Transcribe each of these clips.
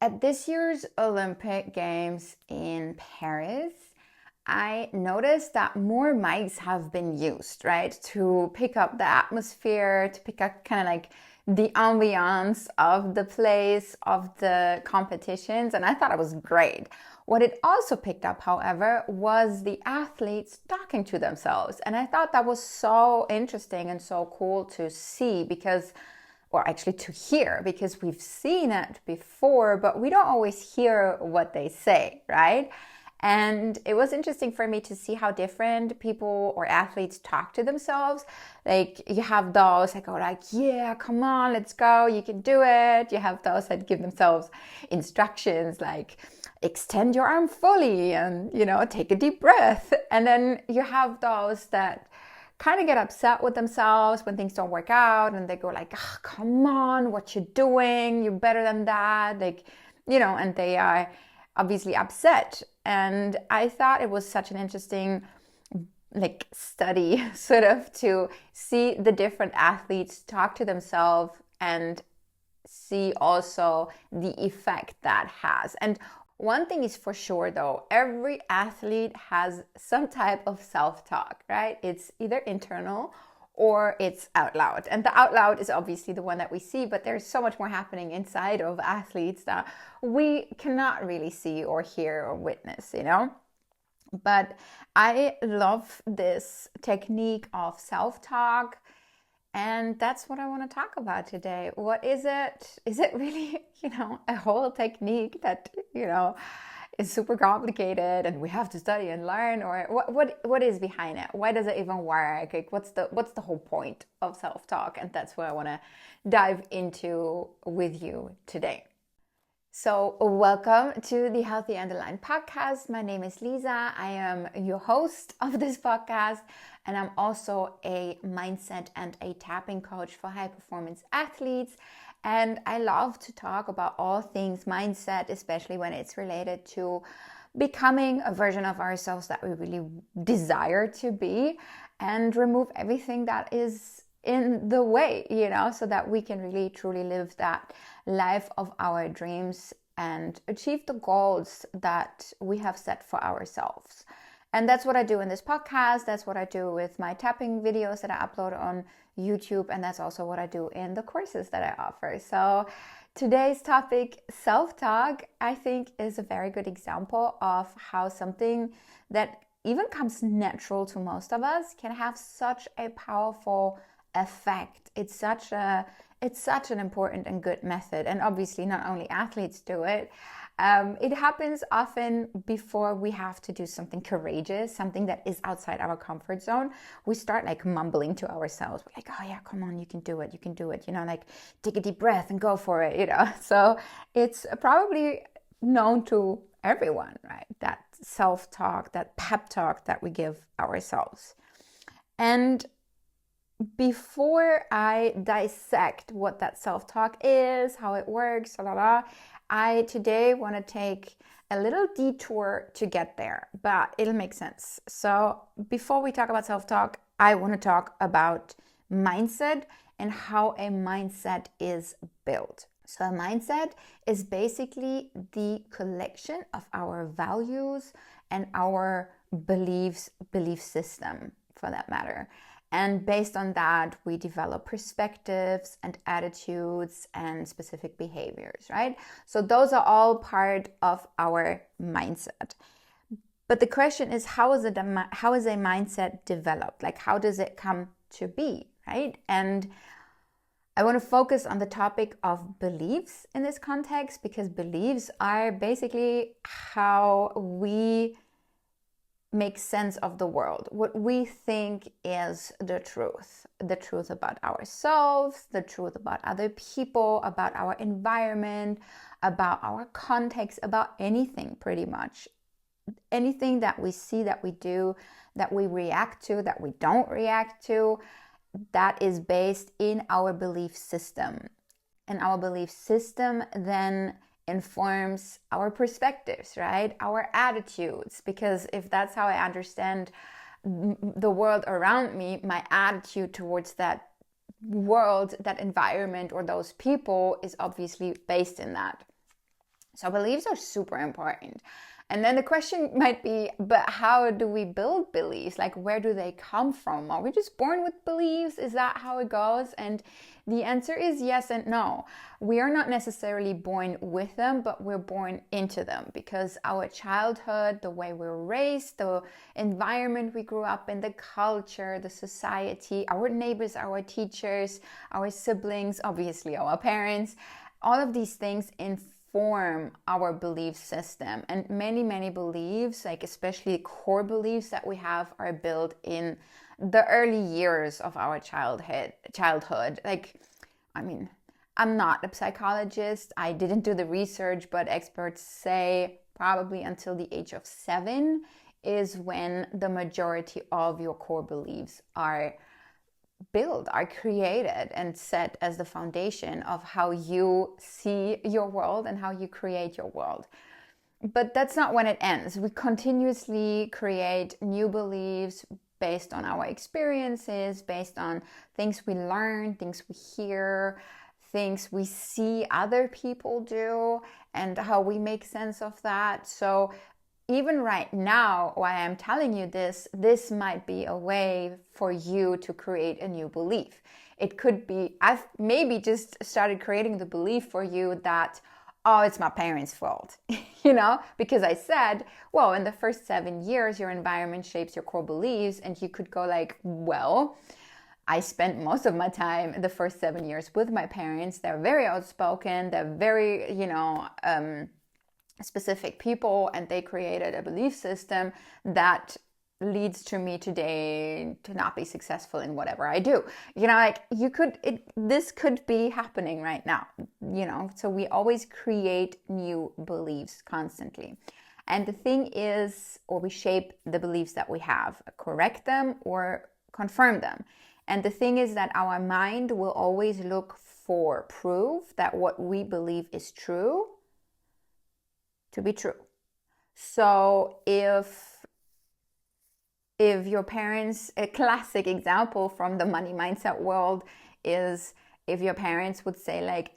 At this year's Olympic Games in Paris, I noticed that more mics have been used, right? To pick up the atmosphere, to pick up kind of like the ambiance of the place, of the competitions. And I thought it was great. What it also picked up, however, was the athletes talking to themselves. And I thought that was so interesting and so cool to see because or actually to hear, because we've seen it before, but we don't always hear what they say, right? And it was interesting for me to see how different people or athletes talk to themselves. Like you have those that go like, yeah, come on, let's go, you can do it. You have those that give themselves instructions like extend your arm fully and, take a deep breath. And then you have those that kind of get upset with themselves when things don't work out and they go like, oh, come on, what you doing? You're better than that. And they are obviously upset. And I thought it was such an interesting study sort of to see the different athletes talk to themselves and see also the effect that has. And one thing is for sure though, every athlete has some type of self-talk, right? It's either internal or it's out loud. And the out loud is obviously the one that we see, but there's so much more happening inside of athletes that we cannot really see or hear or witness, But I love this technique of self-talk. And that's what I want to talk about today. What is it? Is it really, a whole technique that, is super complicated and we have to study and learn? Or what is behind it? Why does it even work? Like, what's the whole point of self-talk? And that's what I want to dive into with you today. So welcome to the Healthy and Aligned podcast. My name is Lisa. I am your host of this podcast, and I'm also a mindset and a tapping coach for high performance athletes. And I love to talk about all things mindset, especially when it's related to becoming a version of ourselves that we really desire to be, and remove everything that is in the way, so that we can really truly live that life of our dreams and achieve the goals that we have set for ourselves. And that's what I do in this podcast. That's what I do with my tapping videos that I upload on YouTube. And that's also what I do in the courses that I offer. So today's topic, self-talk, I think is a very good example of how something that even comes natural to most of us can have such a powerful effect. It's such an important and good method. And obviously not only athletes do it. It happens often before we have to do something courageous, something that is outside our comfort zone. We start mumbling to ourselves. We're like, oh yeah, come on, you can do it. You can do it. Take a deep breath and go for it, So it's probably known to everyone, right? That self-talk, that pep talk that we give ourselves. And before I dissect what that self-talk is, how it works, I today want to take a little detour to get there, but it'll make sense. So before we talk about self-talk, I want to talk about mindset and how a mindset is built. So a mindset is basically the collection of our values and our belief system, for that matter. And based on that, we develop perspectives and attitudes and specific behaviors, right? So those are all part of our mindset. But the question is, how is a mindset developed? How does it come to be, right? And I want to focus on the topic of beliefs in this context, because beliefs are basically how we make sense of the world, what we think is the truth about ourselves, the truth about other people, about our environment, about our context, about anything pretty much. Anything that we see, that we do, that we react to, that we don't react to, that is based in our belief system. And our belief system then informs our perspectives, right? Our attitudes, because if that's how I understand the world around me, my attitude towards that world, that environment, or those people is obviously based in that. So beliefs are super important. And then the question might be, but how do we build beliefs? Like, where do they come from? Are we just born with beliefs? Is that how it goes? And the answer is yes and no. We are not necessarily born with them, but we're born into them, because our childhood, the way we're raised, the environment we grew up in, the culture, the society, our neighbors, our teachers, our siblings, obviously our parents, all of these things inform our belief system. And many beliefs, like especially core beliefs that we have, are built in the early years of our childhood. Like, I mean, I'm not a psychologist, I didn't do the research, but experts say probably until the age of 7 is when the majority of your core beliefs are built, are created, and set as the foundation of how you see your world and how you create your world. But that's not when it ends. We continuously create new beliefs based on our experiences, based on things we learn, things we hear, things we see other people do, and how we make sense of that. So even right now, while I'm telling you this might be a way for you to create a new belief. It could be, I've maybe just started creating the belief for you that, oh, it's my parents' fault, because I said, well, in the first 7 years, your environment shapes your core beliefs. And you could go like, well, I spent most of my time in the first 7 years with my parents. They're very outspoken. They're very, specific people, and they created a belief system that leads to me today to not be successful in whatever I do. This could be happening right now, so we always create new beliefs constantly. And the thing is, or we shape the beliefs that we have, correct them or confirm them. And the thing is that our mind will always look for proof that what we believe is true to be true. So if your parents, a classic example from the money mindset world is if your parents would say like,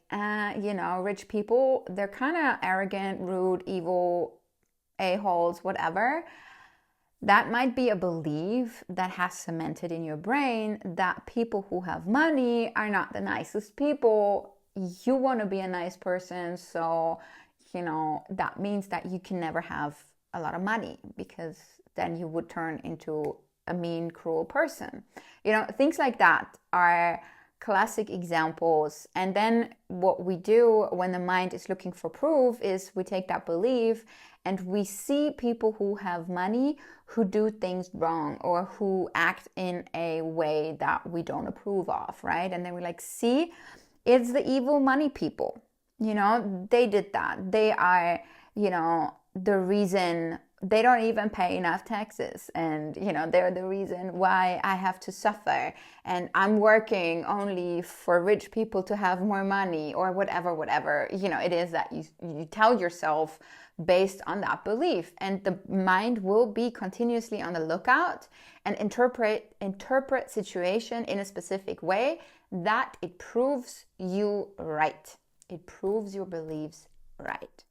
rich people, they're kind of arrogant, rude, evil, a-holes, whatever. That might be a belief that has cemented in your brain that people who have money are not the nicest people. You want to be a nice person, so that means that you can never have a lot of money, because then you would turn into a mean, cruel person. Things like that are classic examples. And then what we do when the mind is looking for proof is we take that belief and we see people who have money who do things wrong or who act in a way that we don't approve of, right? And then we're like, see, it's the evil money people. They did that. They are, the reason they don't even pay enough taxes. And, they're the reason why I have to suffer. And I'm working only for rich people to have more money, or whatever, it is that you tell yourself based on that belief. And the mind will be continuously on the lookout and interpret situation in a specific way that it proves you right. It proves your beliefs right.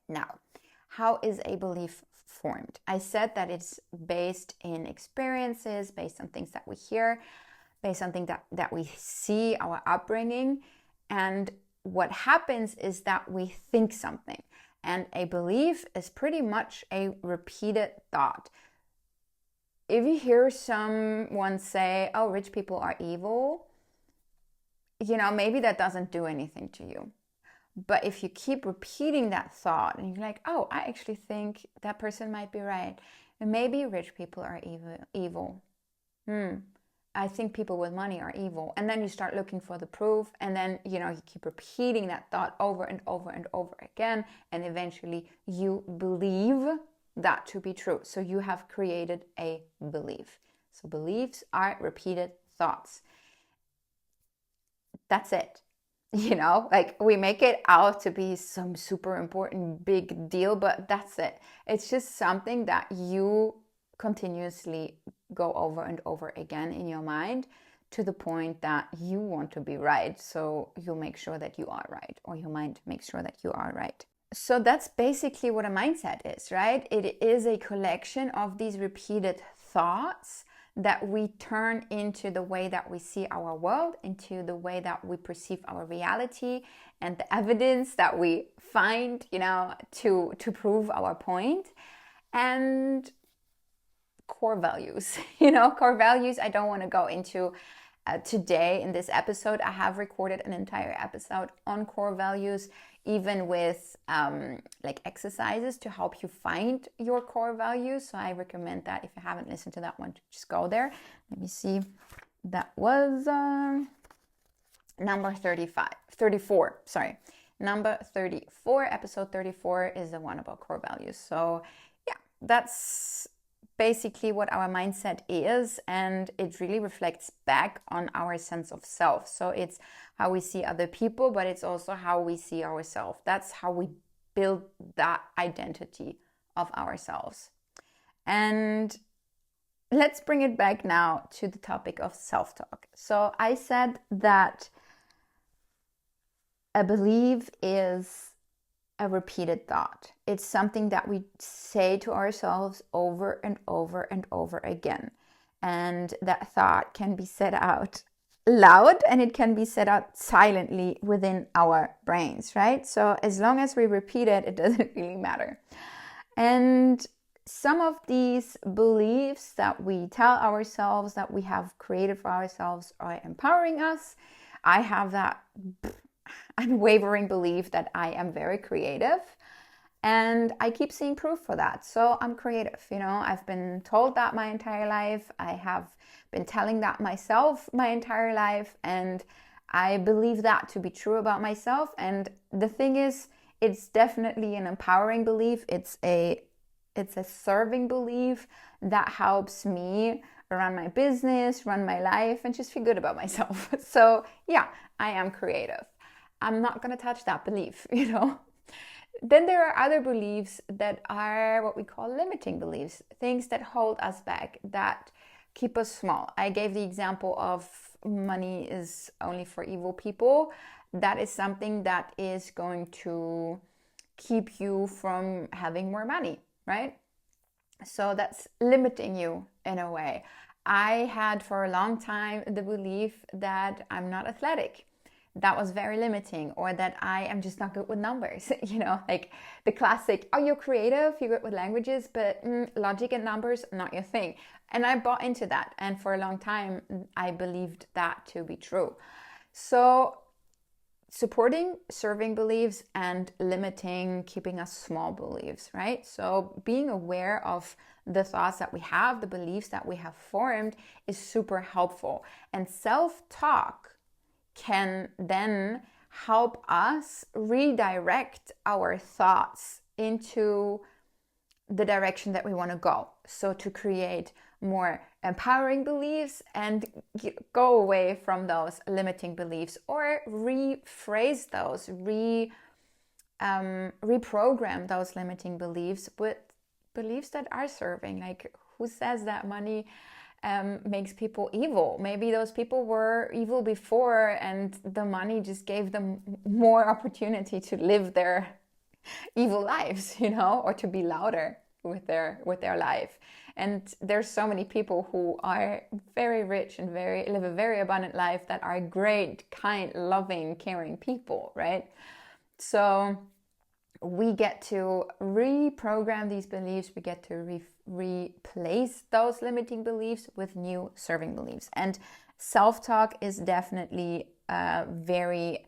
Now, how is a belief formed? I said that it's based in experiences, based on things that we hear, based on things that we see, our upbringing. And what happens is that we think something. And a belief is pretty much a repeated thought. If you hear someone say, oh, rich people are evil, maybe that doesn't do anything to you. But if you keep repeating that thought and you're like, oh, I actually think that person might be right. And maybe rich people are evil. I think people with money are evil. And then you start looking for the proof. And then, you keep repeating that thought over and over and over again. And eventually you believe that to be true. So you have created a belief. So beliefs are repeated thoughts. That's it. We make it out to be some super important big deal, but that's it. It's just something that you continuously go over and over again in your mind to the point that you want to be right. So you'll make sure that you are right, or your mind makes sure that you are right. So that's basically what a mindset is, right? It is a collection of these repeated thoughts that we turn into the way that we see our world, into the way that we perceive our reality, and the evidence that we find, to prove our point. And core values, core values I don't want to go into today in this episode. I have recorded an entire episode on core values, even with like exercises to help you find your core values. So I recommend that if you haven't listened to that one, just go there. Let me see. That was number 34, sorry. Number 34, episode 34 is the one about core values. So yeah, that's basically what our mindset is, and it really reflects back on our sense of self. So it's how we see other people, but it's also how we see ourselves. That's how we build that identity of ourselves. And let's bring it back now to the topic of self-talk. So I said that a belief is a repeated thought. It's something that we say to ourselves over and over and over again. And that thought can be said out loud, and it can be said out silently within our brains, right? So as long as we repeat it, it doesn't really matter. And some of these beliefs that we tell ourselves, that we have created for ourselves, are empowering us. I have that unwavering belief that I am very creative, and I keep seeing proof for that. So I'm creative, I've been told that my entire life. I have been telling that myself my entire life, and I believe that to be true about myself. And the thing is, it's definitely an empowering belief. It's a serving belief that helps me run my business, run my life, and just feel good about myself. So yeah, I am creative. I'm not going to touch that belief, Then there are other beliefs that are what we call limiting beliefs, things that hold us back, that keep us small. I gave the example of money is only for evil people. That is something that is going to keep you from having more money, right? So that's limiting you in a way. I had for a long time the belief that I'm not athletic. That was very limiting, or that I am just not good with numbers, like the classic, oh, you're creative, you're good with languages, but logic and numbers, not your thing. And I bought into that. And for a long time, I believed that to be true. So supporting serving beliefs and limiting, keeping us small beliefs, right? So being aware of the thoughts that we have, the beliefs that we have formed, is super helpful. And self-talk can then help us redirect our thoughts into the direction that we want to go. So to create more empowering beliefs and go away from those limiting beliefs, or rephrase those, reprogram those limiting beliefs with beliefs that are serving. Like, who says that money makes people evil? Maybe those people were evil before, and the money just gave them more opportunity to live their evil lives, or to be louder with their life. And there's so many people who are very rich and live a very abundant life, that are great, kind, loving, caring people, right? So we get to reprogram these beliefs. We get to replace those limiting beliefs with new serving beliefs. And self-talk is definitely a very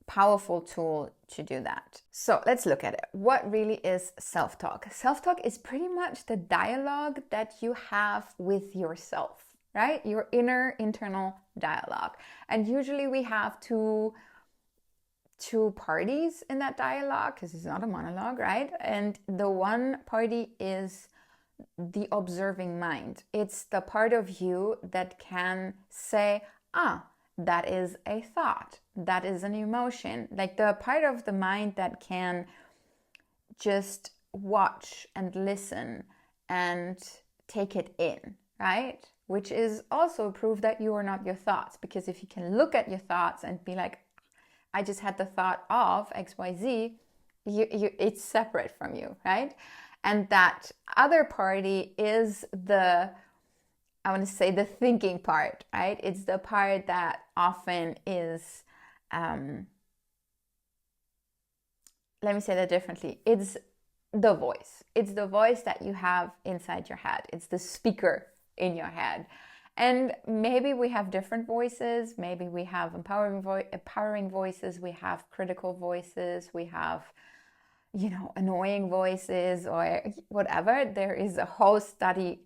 powerful tool to do that. So let's look at it. What really is self-talk? Self-talk is pretty much the dialogue that you have with yourself, right? Your internal dialogue. And usually we have two parties in that dialogue, because it's not a monologue, right? And the one party is the observing mind. It's the part of you that can say, that is a thought, that is an emotion. Like the part of the mind that can just watch and listen and take it in, right? Which is also proof that you are not your thoughts. Because if you can look at your thoughts and be like, I just had the thought of XYZ, it's separate from you, right? And that other party is I want to say the thinking part, right? It's the part that often is, let me say that differently. It's the voice. It's the voice that you have inside your head. It's the speaker in your head. And maybe we have different voices. Maybe we have empowering voices. We have critical voices. We have, annoying voices or whatever. There is a whole study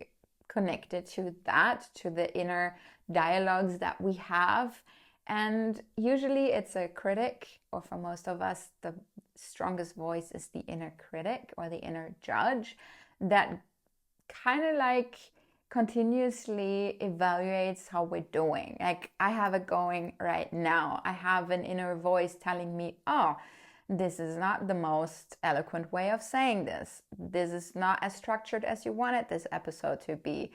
connected to that, to the inner dialogues that we have. And usually it's a critic, or for most of us, the strongest voice is the inner critic or the inner judge that kind of like continuously evaluates how we're doing. Like, I have it going right now. I have an inner voice telling me, oh, this is not the most eloquent way of saying this. This is not as structured as you wanted this episode to be.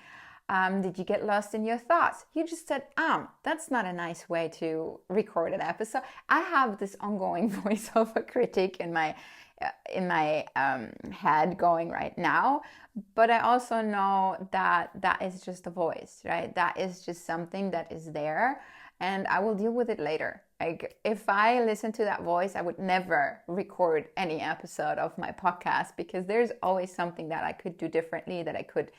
Did you get lost in your thoughts? You just said, that's not a nice way to record an episode. I have this ongoing voice of a critic in my head going right now, but I also know that is just a voice, right? That is just something that is there, and I will deal with it later. Like, if I listen to that voice, I would never record any episode of my podcast, because there's always something that I could do differently, that I could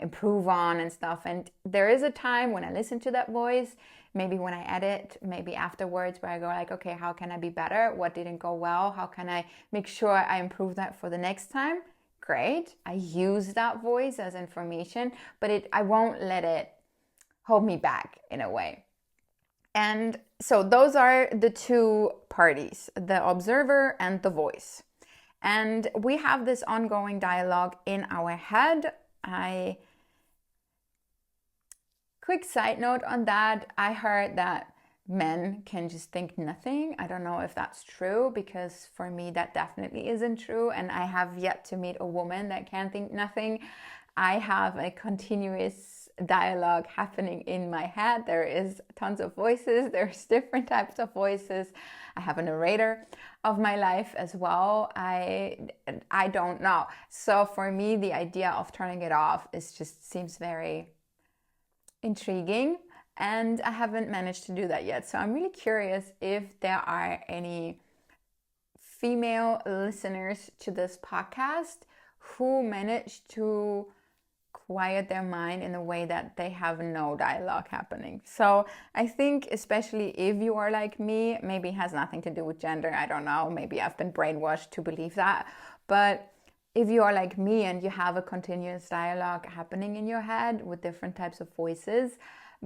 improve on and stuff. And there is a time when I listen to that voice, maybe when I edit, maybe afterwards, where I go like, okay, how can I be better? What didn't go well? How can I make sure I improve that for the next time? Great. I use that voice as information, but I won't let it hold me back in a way. And so those are the two parties, the observer and the voice. And we have this ongoing dialogue in our head. Quick side note on that, I heard that men can just think nothing. I don't know if that's true, because for me that definitely isn't true, and I have yet to meet a woman that can think nothing. I have a continuous dialogue happening in my head. There is tons of voices. There's different types of voices. I have a narrator of my life as well. I don't know. So for me, the idea of turning it off seems very intriguing, and I haven't managed to do that yet. So I'm really curious if there are any female listeners to this podcast who managed to quiet their mind in a way that they have no dialogue happening. So I think, especially if you are like me, maybe it has nothing to do with gender, I don't know, maybe I've been brainwashed to believe that, but if you are like me and you have a continuous dialogue happening in your head with different types of voices,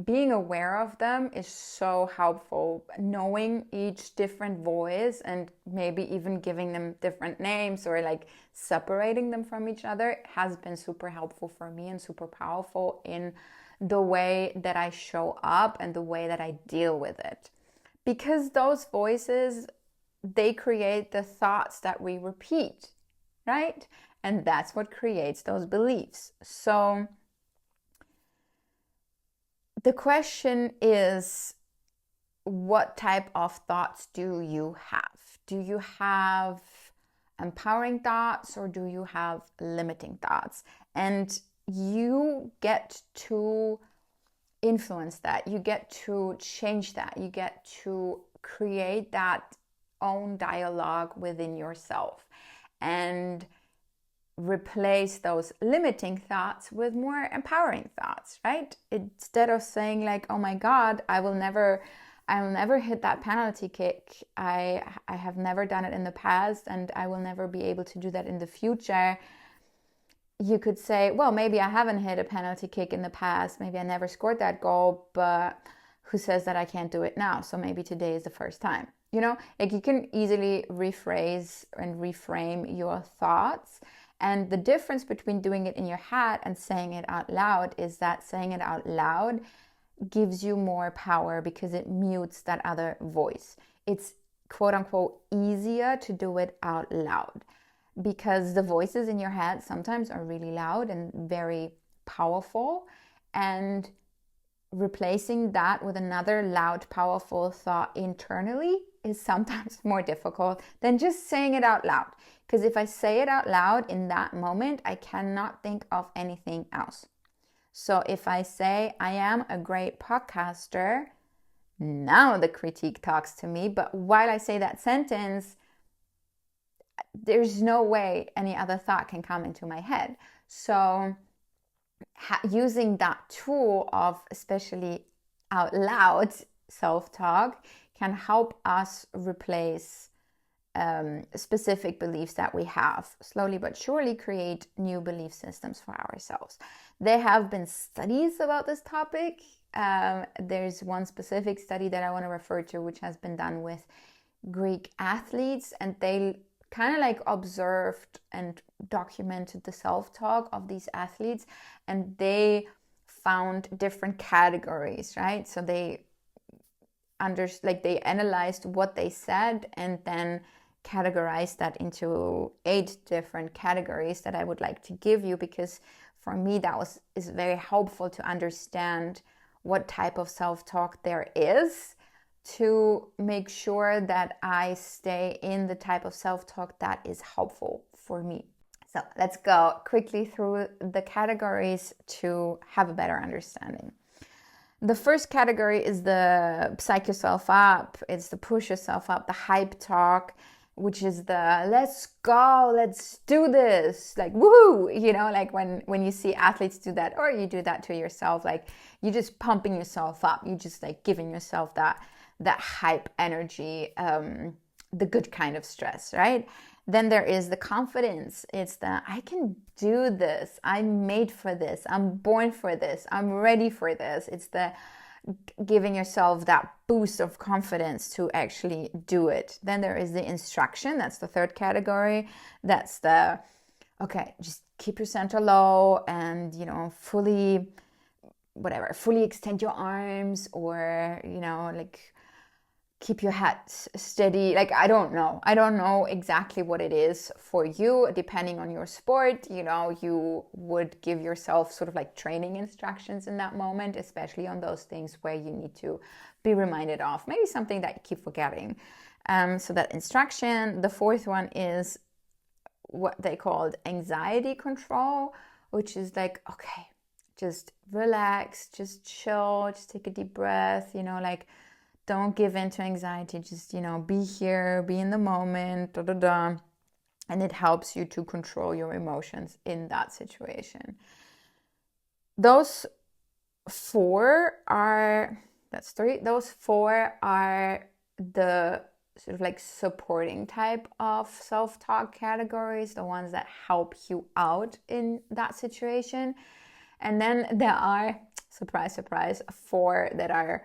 being aware of them is so helpful. Knowing each different voice and maybe even giving them different names or like separating them from each other has been super helpful for me and super powerful in the way that I show up and the way that I deal with it. Because those voices, they create the thoughts that we repeat, right? And that's what creates those beliefs. So the question is, what type of thoughts do you have? Do you have empowering thoughts or do you have limiting thoughts? And you get to influence that. You get to change that. You get to create that own dialogue within yourself and replace those limiting thoughts with more empowering thoughts, right? Instead of saying like, oh my God, I will never hit that penalty kick. I have never done it in the past and I will never be able to do that in the future. You could say, well, maybe I haven't hit a penalty kick in the past. Maybe I never scored that goal, but who says that I can't do it now? So maybe today is the first time. Like you can easily rephrase and reframe your thoughts. And the difference between doing it in your head and saying it out loud is that saying it out loud gives you more power because it mutes that other voice. It's quote unquote easier to do it out loud because the voices in your head sometimes are really loud and very powerful, and replacing that with another loud, powerful thought internally is sometimes more difficult than just saying it out loud. Because if I say it out loud in that moment, I cannot think of anything else. So if I say, I am a great podcaster, now the critique talks to me. But while I say that sentence, there's no way any other thought can come into my head. So using that tool of especially out loud self-talk can help us replace specific beliefs that we have, slowly but surely create new belief systems for ourselves. There have been studies about this topic. There's one specific study that I want to refer to, which has been done with Greek athletes, and they kind of like observed and documented the self-talk of these athletes, and they found different categories, right? So they analyzed what they said and then categorized that into 8 different categories that I would like to give you, because for me that is very helpful to understand what type of self-talk there is, to make sure that I stay in the type of self-talk that is helpful for me. So let's go quickly through the categories to have a better understanding. The first category is the psych yourself up. It's the push yourself up, the hype talk, which is the let's go, let's do this, like woohoo, you know, like when you see athletes do that, or you do that to yourself, like you're just pumping yourself up, you just like giving yourself that hype energy, the good kind of stress, right? Then there is the confidence. It's the I can do this, I'm made for this, I'm born for this, I'm ready for this. It's the giving yourself that boost of confidence to actually do it. Then there is the instruction. That's the third category. That's the, okay, just keep your center low and, you know, fully extend your arms, or, you know, like keep your head steady. Like, I don't know exactly what it is for you. Depending on your sport, you know, you would give yourself sort of like training instructions in that moment, especially on those things where you need to be reminded of maybe something that you keep forgetting. So that instruction. The fourth one is what they called anxiety control, which is like, okay, just relax, just chill, just take a deep breath, you know, like don't give in to anxiety, just, you know, be here, be in the moment, and it helps you to control your emotions in that situation. Those 4 are, that's 3, those 4 are the sort of like supporting type of self-talk categories, the ones that help you out in that situation. And then there are, surprise, surprise, 4 that are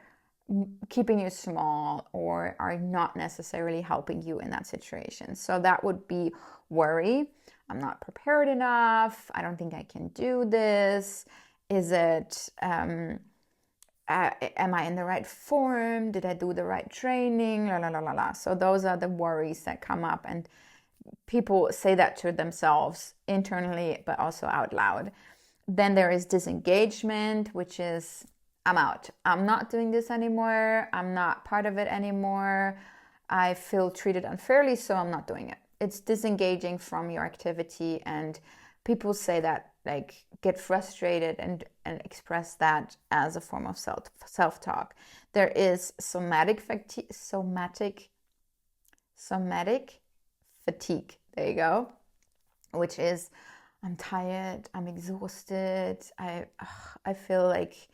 keeping you small or are not necessarily helping you in that situation. So that would be worry. I'm not prepared enough. I don't think I can do this. Is it, am I in the right form? Did I do the right training? La, la, la, la, la. So those are the worries that come up, and people say that to themselves internally, but also out loud. Then there is disengagement, which is, I'm out. I'm not doing this anymore. I'm not part of it anymore. I feel treated unfairly, so I'm not doing it. It's disengaging from your activity, and people say that, like, get frustrated and express that as a form of self-talk. There is somatic fatigue. There you go. Which is, I'm tired, I'm exhausted, I feel like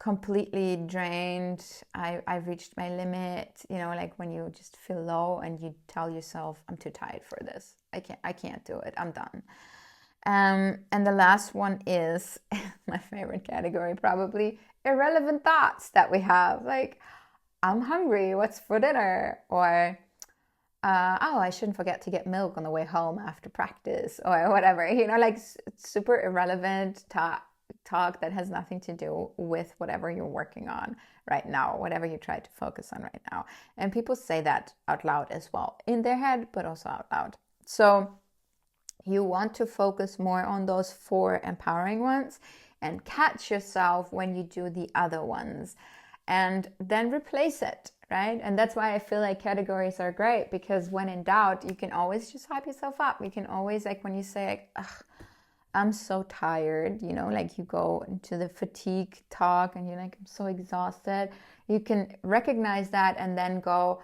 completely drained, I've reached my limit, you know, like when you just feel low and you tell yourself, I'm too tired for this, I can't do it, I'm done. And the last one is my favorite category, probably, irrelevant thoughts that we have, like, I'm hungry, what's for dinner? Or I shouldn't forget to get milk on the way home after practice, or whatever, you know, like super irrelevant talk that has nothing to do with whatever you're working on right now, whatever you try to focus on right now. And people say that out loud as well, in their head, but also out loud. So you want to focus more on those 4 empowering ones and catch yourself when you do the other ones, and then replace it. right? And that's why I feel like categories are great, because when in doubt, you can always just hype yourself up. You can always, like when you say, like, ugh, I'm so tired, you know, like you go into the fatigue talk and you're like, I'm so exhausted. You can recognize that and then go,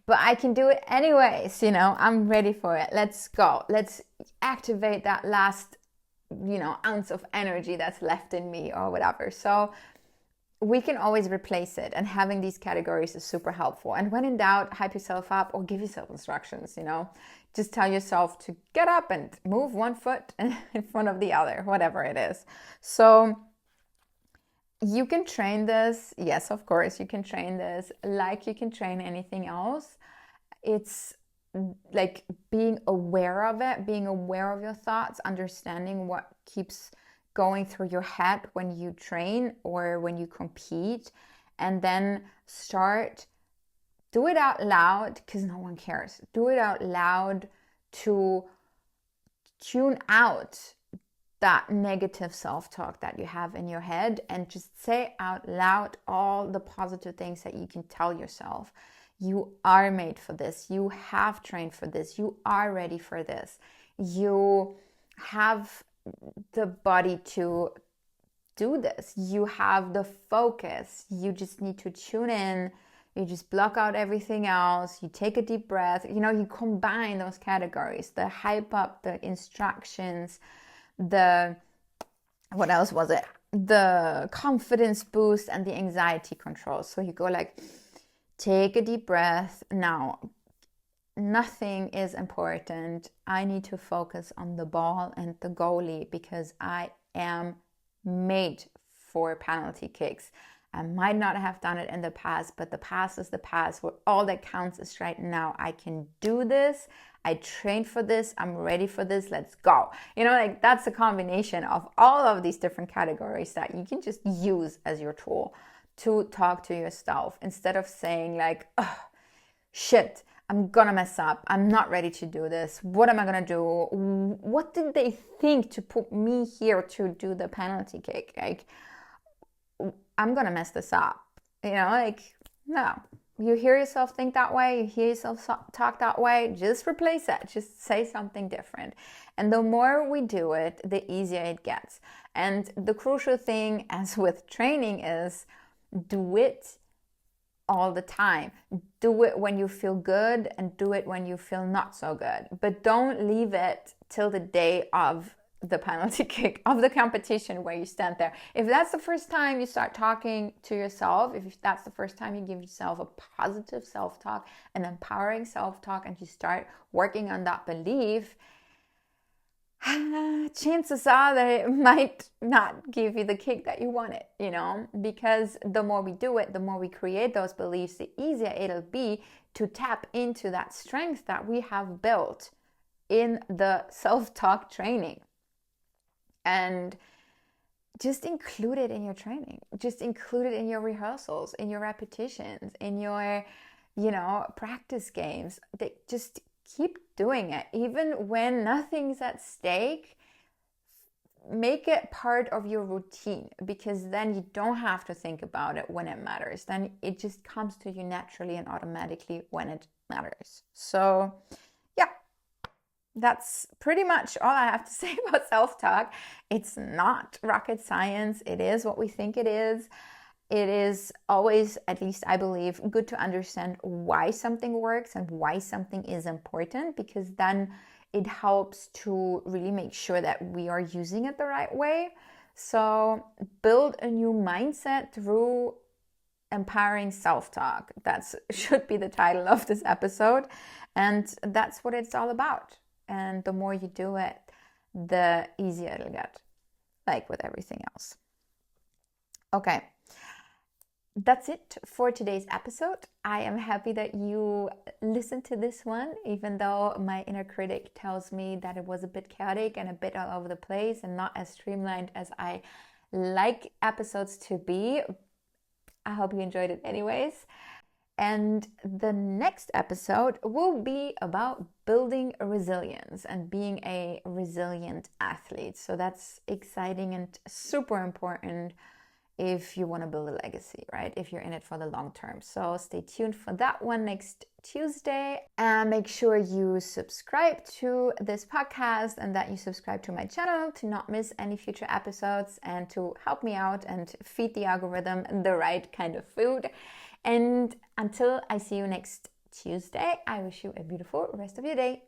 but I can do it anyways, you know, I'm ready for it. Let's go. Let's activate that last, you know, ounce of energy that's left in me or whatever. So we can always replace it, and having these categories is super helpful. And when in doubt, hype yourself up or give yourself instructions, you know, just tell yourself to get up and move one foot in front of the other, whatever it is. So you can train this. Yes, of course, you can train this like you can train anything else. It's like being aware of it, being aware of your thoughts, understanding what keeps going through your head when you train or when you compete, and then do it out loud, because no one cares. Do it out loud to tune out that negative self-talk that you have in your head, and just say out loud all the positive things that you can tell yourself. You are made for this. You have trained for this. You are ready for this. You have the body to do this. You have the focus. You just need to tune in. You just block out everything else. You take a deep breath. You know, you combine those categories, the hype up, the instructions, what else was it? The confidence boost and the anxiety control. So you go like, take a deep breath. Now, nothing is important. I need to focus on the ball and the goalie, because I am made for penalty kicks. I might not have done it in the past, but the past is the past. What all that counts is right now. I can do this. I trained for this. I'm ready for this. Let's go. You know, like that's a combination of all of these different categories that you can just use as your tool to talk to yourself, instead of saying like, oh, shit, I'm gonna mess up. I'm not ready to do this. What am I gonna do? What did they think to put me here to do the penalty kick? Like, I'm gonna mess this up. You know, like, no. You hear yourself think that way, you hear yourself talk that way, just replace it. Just say something different. And the more we do it, the easier it gets. And the crucial thing, as with training, is do it all the time. Do it when you feel good and do it when you feel not so good. But don't leave it till the day of the penalty kick, of the competition, where you stand there. If that's the first time you start talking to yourself, if that's the first time you give yourself a positive self-talk, an empowering self-talk, and you start working on that belief, chances are that it might not give you the kick that you wanted, you know, because the more we do it, the more we create those beliefs, the easier it'll be to tap into that strength that we have built in the self-talk training. And just include it in your training. Just include it in your rehearsals, in your repetitions, in your, you know, practice games. Just keep doing it. Even when nothing's at stake, make it part of your routine, because then you don't have to think about it when it matters. Then it just comes to you naturally and automatically when it matters. So yeah, that's pretty much all I have to say about self-talk. It's not rocket science. It is what we think it is. It is always, at least I believe, good to understand why something works and why something is important, because then it helps to really make sure that we are using it the right way. So build a new mindset through empowering self-talk. That should be the title of this episode. And that's what it's all about. And the more you do it, the easier it'll get, like with everything else. Okay. That's it for today's episode. I am happy that you listened to this one, even though my inner critic tells me that it was a bit chaotic and a bit all over the place and not as streamlined as I like episodes to be. I hope you enjoyed it anyways. And the next episode will be about building resilience and being a resilient athlete. So that's exciting and super important if you want to build a legacy, right? If you're in it for the long term. So stay tuned for that one next Tuesday. And make sure you subscribe to this podcast and that you subscribe to my channel to not miss any future episodes and to help me out and feed the algorithm the right kind of food. And until I see you next Tuesday, I wish you a beautiful rest of your day.